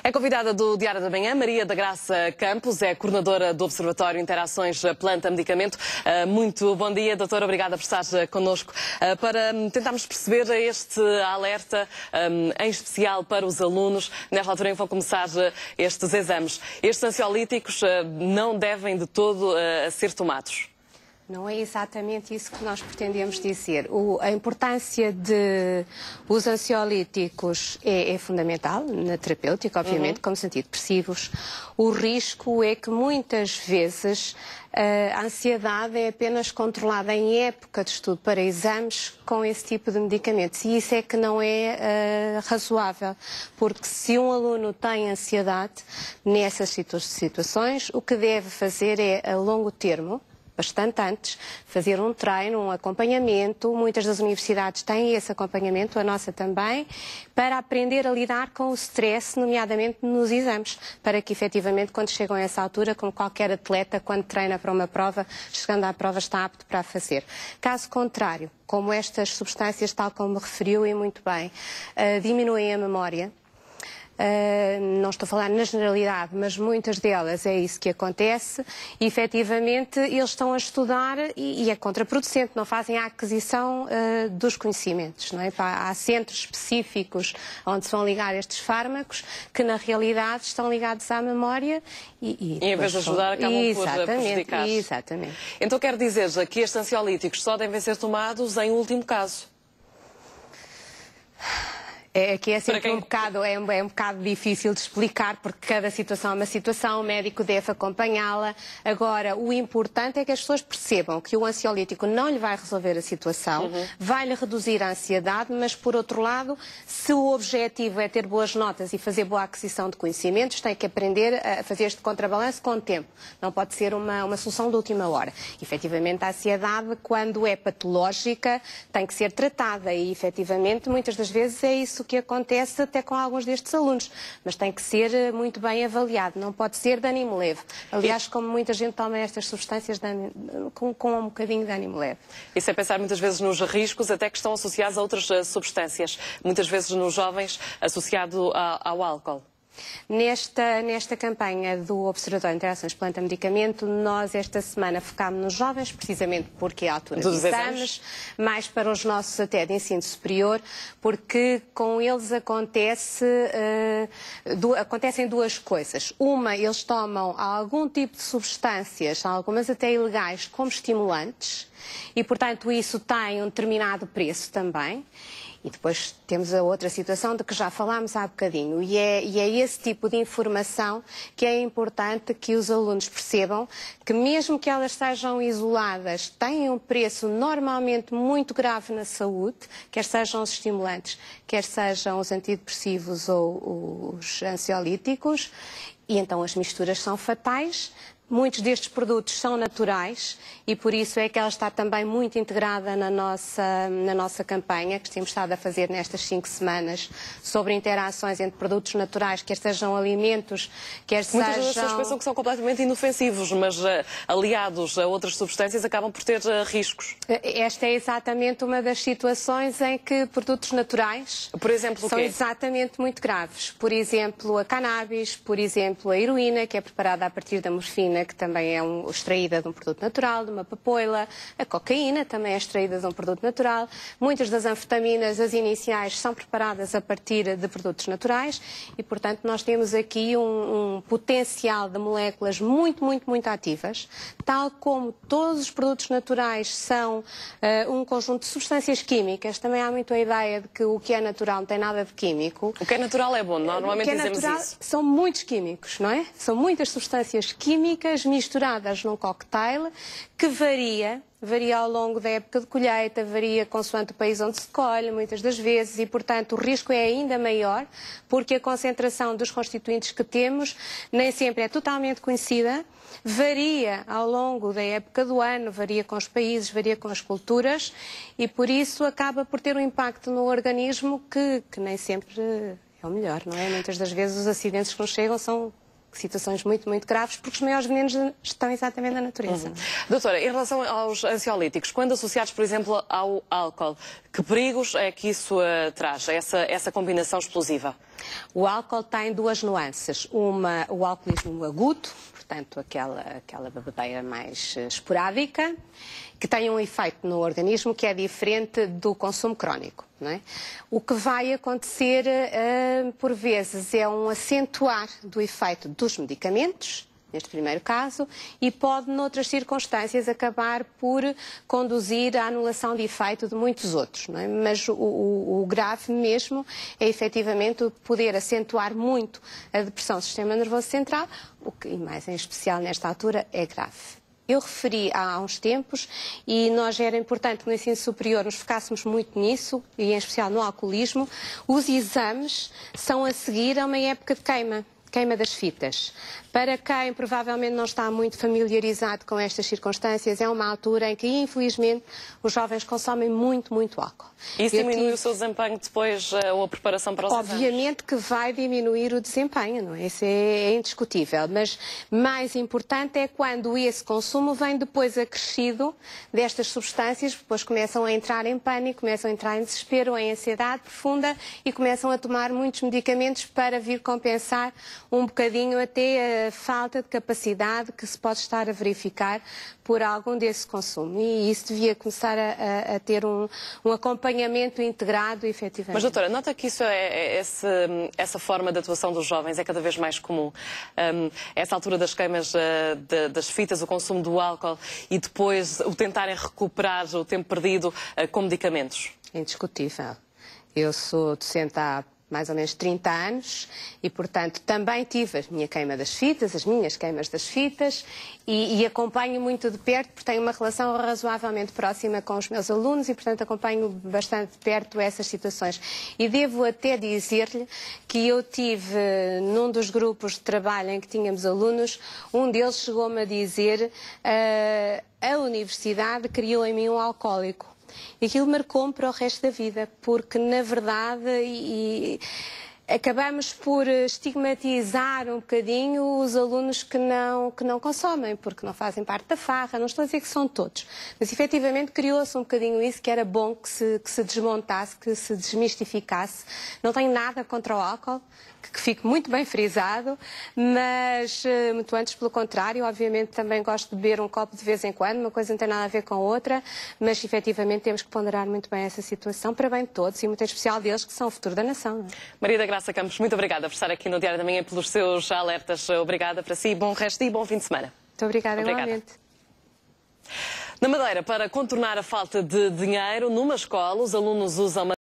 É convidada do Diário da Manhã, Maria da Graça Campos, é coordenadora do Observatório Interações Planta-Medicamento. Muito bom dia, doutora, obrigada por estar connosco para tentarmos perceber este alerta, em especial para os alunos, nesta altura em que vão começar estes exames. Estes ansiolíticos não devem de todo ser tomados. Não é exatamente isso que nós pretendemos dizer. A importância de os ansiolíticos é fundamental na terapêutica, obviamente, como os antidepressivos. O risco é que muitas vezes a ansiedade é apenas controlada em época de estudo para exames com esse tipo de medicamentos. E isso é que não é razoável, porque se um aluno tem ansiedade nessas situações, o que deve fazer é, a longo termo, bastante antes, fazer um treino, um acompanhamento. Muitas das universidades têm esse acompanhamento, a nossa também, para aprender a lidar com o stress, nomeadamente nos exames, para que efetivamente, quando chegam a essa altura, como qualquer atleta, quando treina para uma prova, chegando à prova está apto para a fazer. Caso contrário, como estas substâncias, tal como me referiu e muito bem, diminuem a memória. Não estou a falar na generalidade, mas muitas delas é isso que acontece e efetivamente eles estão a estudar e é contraproducente, não fazem a aquisição dos conhecimentos, não é? Há centros específicos onde se vão ligar estes fármacos que na realidade estão ligados à memória e em vez de ajudar acabam por prejudicar. Exatamente. Então quer dizer que estes ansiolíticos só devem ser tomados em último caso? É que é sempre um bocado difícil de explicar, porque cada situação é uma situação, o médico deve acompanhá-la. Agora, o importante é que as pessoas percebam que o ansiolítico não lhe vai resolver a situação, vai-lhe reduzir a ansiedade, mas, por outro lado, se o objetivo é ter boas notas e fazer boa aquisição de conhecimentos, tem que aprender a fazer este contrabalanço com o tempo. Não pode ser uma solução de última hora. Efetivamente, a ansiedade, quando é patológica, tem que ser tratada e, efetivamente, muitas das vezes é isso que acontece até com alguns destes alunos, mas tem que ser muito bem avaliado, não pode ser de ânimo leve. Aliás, como muita gente toma estas substâncias com um bocadinho de ânimo leve. Isso é pensar muitas vezes nos riscos, até que estão associados a outras substâncias, muitas vezes nos jovens, associado ao álcool. Nesta campanha do Observatório de Interações Planta-Medicamento, nós esta semana focámos nos jovens, precisem porque é a altura dos exames, mais para os nossos até de ensino superior, porque com eles acontecem duas coisas. Uma, eles tomam algum tipo de substâncias, algumas até ilegais, como estimulantes, e portanto isso tem um determinado preço também. E depois temos a outra situação de que já falámos há bocadinho, e é esse tipo de informação que é importante que os alunos percebam que mesmo que elas sejam isoladas, têm um preço normalmente muito grave na saúde, quer sejam os estimulantes, quer sejam os antidepressivos ou os ansiolíticos, e então as misturas são fatais. Muitos destes produtos são naturais e por isso é que ela está também muito integrada na nossa campanha que temos estado a fazer nestas 5 semanas sobre interações entre produtos naturais, quer sejam alimentos, quer sejam... Muitas das pessoas pensam que são completamente inofensivos, mas aliados a outras substâncias acabam por ter riscos. Esta é exatamente uma das situações em que produtos naturais, por exemplo, são exatamente muito graves. Por exemplo, a cannabis, por exemplo, a heroína, que é preparada a partir da morfina, que também é extraída de um produto natural, de uma papoila. A cocaína também é extraída de um produto natural. Muitas das anfetaminas, as iniciais, são preparadas a partir de produtos naturais e, portanto, nós temos aqui um potencial de moléculas muito, muito, muito ativas, tal como todos os produtos naturais são um conjunto de substâncias químicas. Também há muito a ideia de que o que é natural não tem nada de químico. O que é natural é bom, normalmente dizemos isso. São muitos químicos, não é? São muitas substâncias químicas misturadas num cocktail que varia ao longo da época de colheita, varia consoante o país onde se colhe, muitas das vezes, e, portanto, o risco é ainda maior, porque a concentração dos constituintes que temos nem sempre é totalmente conhecida, varia ao longo da época do ano, varia com os países, varia com as culturas, e por isso acaba por ter um impacto no organismo que nem sempre é o melhor, não é? Muitas das vezes os acidentes que nos chegam são situações muito, muito graves, porque os maiores venenos estão exatamente na natureza. Doutora, em relação aos ansiolíticos, quando associados, por exemplo, ao álcool, que perigos é que isso traz, essa combinação explosiva? O álcool tem duas nuances. Uma, o alcoolismo agudo, portanto, aquela bebedeira mais esporádica, que tem um efeito no organismo que é diferente do consumo crónico. Não é? O que vai acontecer, por vezes, é um acentuar do efeito dos medicamentos, neste primeiro caso, e pode, noutras circunstâncias, acabar por conduzir à anulação de efeito de muitos outros. Não é? Mas o grave mesmo é, efetivamente, poder acentuar muito a depressão do sistema nervoso central, o que, e mais em especial nesta altura, é grave. Eu referi há uns tempos, e nós era importante que no ensino superior nos focássemos muito nisso, e em especial no alcoolismo, os exames são a seguir a uma época de queima das fitas. Para quem provavelmente não está muito familiarizado com estas circunstâncias, é uma altura em que, infelizmente, os jovens consomem muito, muito álcool. Isso diminui o seu desempenho depois, ou a preparação para os exames? Obviamente que vai diminuir o desempenho, não é? Isso é indiscutível. Mas mais importante é quando esse consumo vem depois acrescido destas substâncias, depois começam a entrar em pânico, começam a entrar em desespero, em ansiedade profunda e começam a tomar muitos medicamentos para vir compensar um bocadinho até a falta de capacidade que se pode estar a verificar por algum desse consumo. E isso devia começar a ter um acompanhamento integrado, efetivamente. Mas, doutora, nota que isso essa forma de atuação dos jovens é cada vez mais comum. Essa altura das queimas das fitas, o consumo do álcool e depois o tentarem recuperar o tempo perdido com medicamentos. Indiscutível. Eu sou docente há mais ou menos 30 anos e, portanto, também tive as minhas queimas das fitas e acompanho muito de perto, porque tenho uma relação razoavelmente próxima com os meus alunos e, portanto, acompanho bastante de perto essas situações. E devo até dizer-lhe que eu tive, num dos grupos de trabalho em que tínhamos alunos, um deles chegou-me a dizer a universidade criou em mim um alcoólico. E aquilo marcou-me para o resto da vida, porque, na verdade, acabamos por estigmatizar um bocadinho os alunos que não consomem, porque não fazem parte da farra. Não estou a dizer que são todos, mas efetivamente criou-se um bocadinho isso, que era bom que se desmontasse, que se desmistificasse. Não tenho nada contra o álcool, que fique muito bem frisado, mas muito antes, pelo contrário, obviamente também gosto de beber um copo de vez em quando, uma coisa não tem nada a ver com outra, mas efetivamente temos que ponderar muito bem essa situação para bem de todos e muito em especial deles que são o futuro da nação. Não é? Maria da Graça Campos, muito obrigada por estar aqui no Diário da Manhã, pelos seus alertas. Obrigada para si, bom resto e bom fim de semana. Muito obrigada, igualmente. Na Madeira, para contornar a falta de dinheiro, numa escola, os alunos usam